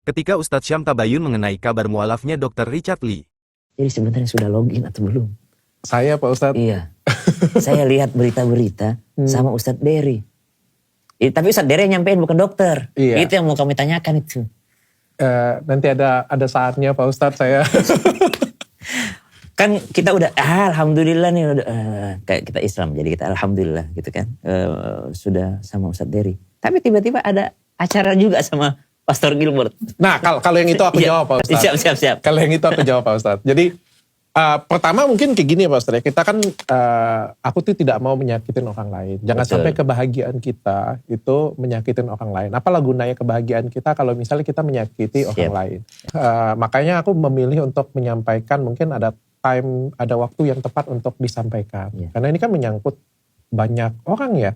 ketika Ustadz Syam tabayun mengenai kabar mualafnya Dr. Richard Lee. Jadi sebenarnya sudah login atau belum? Saya Pak Ustadz. Iya. Saya lihat berita-berita sama Ustadz Dery. Tapi Ustadz Dery yang nyampein bukan dokter. Iya. Itu yang mau kami tanyakan itu. Nanti ada saatnya Pak Ustadz saya. Kan kita udah alhamdulillah nih udah kayak kita Islam jadi kita alhamdulillah gitu kan. Sudah sama Ustadz Dery. Tapi tiba-tiba ada acara juga sama Pastor Gilbert. Nah kalau yang itu aku jawab Pak Ustadz. Siap. Kalau yang itu aku jawab Pak Ustadz. Jadi pertama mungkin kayak gini Pak Ustadz ya. Kita kan aku tuh tidak mau menyakitin orang lain. Jangan Betul. sampai kebahagiaan kita itu menyakitin orang lain. Apalah gunanya kebahagiaan kita kalau misalnya kita menyakiti orang lain. Makanya aku memilih untuk menyampaikan mungkin ada waktu yang tepat untuk disampaikan. Karena ini kan menyangkut banyak orang ya.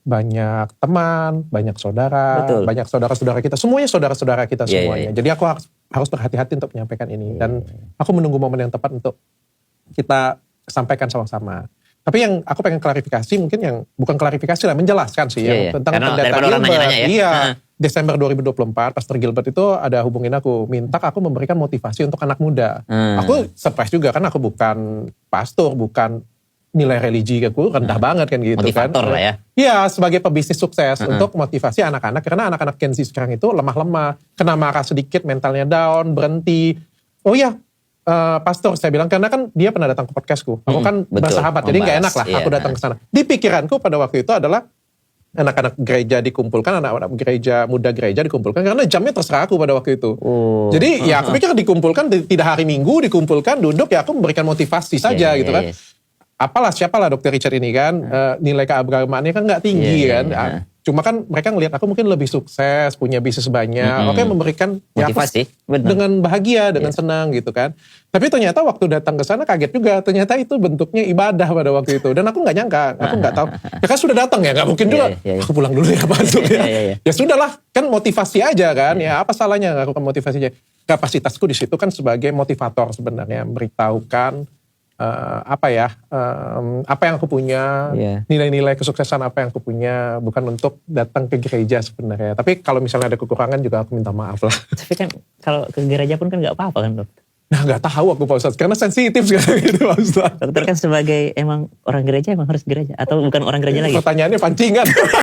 Banyak teman, banyak saudara, Betul. banyak saudara-saudara kita. Semuanya saudara-saudara kita semuanya. Jadi aku harus berhati-hati untuk menyampaikan ini. Dan aku menunggu momen yang tepat untuk kita sampaikan sama-sama. Tapi yang aku pengen klarifikasi mungkin yang, bukan klarifikasi lah, menjelaskan sih. Tentang pendeta Gilbert. Ya? Iya, Desember 2024 Pastor Gilbert itu ada hubungin aku. Minta aku memberikan motivasi untuk anak muda. Aku surprise juga kan aku bukan pastor, bukan nilai religi aku rendah banget kan gitu. Motivator kan. lah ya. Iya, sebagai pebisnis sukses untuk motivasi anak-anak. Karena anak-anak Gen Z sekarang itu lemah-lemah. Kena marah sedikit, mentalnya down, berhenti. Oh iya, pastor saya bilang. Karena kan dia pernah datang ke podcastku. Aku kan bersahabat, jadi gak enak lah aku datang ke sana. Di pikiranku pada waktu itu adalah anak-anak gereja dikumpulkan, anak-anak gereja, muda gereja dikumpulkan. Karena jamnya terserah aku pada waktu itu. Jadi ya aku pikir dikumpulkan, tidak hari Minggu dikumpulkan, duduk ya aku memberikan motivasi saja gitu kan. Siapalah Dr. Richard ini kan, nilai keagamaannya kan gak tinggi kan. Cuma kan mereka ngelihat aku mungkin lebih sukses, punya bisnis banyak. Oke, memberikan motivasi ya dengan bahagia, dengan senang gitu kan. Tapi ternyata waktu datang ke sana kaget juga. Ternyata itu bentuknya ibadah pada waktu itu. Dan aku gak nyangka, aku gak tahu. Ya kan sudah datang ya, gak mungkin juga. Aku pulang dulu ya masuk ya. Ya sudahlah, kan motivasi aja kan. Ya apa salahnya aku kan motivasi aja. Kapasitasku di situ kan sebagai motivator sebenarnya, memberitahukan apa yang aku punya, nilai-nilai kesuksesan apa yang aku punya, bukan untuk datang ke gereja sebenarnya. Tapi kalau misalnya ada kekurangan juga aku minta maaf lah. Tapi kan kalau ke gereja pun kan gak apa-apa kan dokter? Nah gak tahu aku Pak Ustadz, karena sensitif sekarang gitu Pak Ustadz. Dokter kan sebagai emang orang gereja emang harus gereja atau bukan orang gereja lagi? Pertanyaannya pancingan.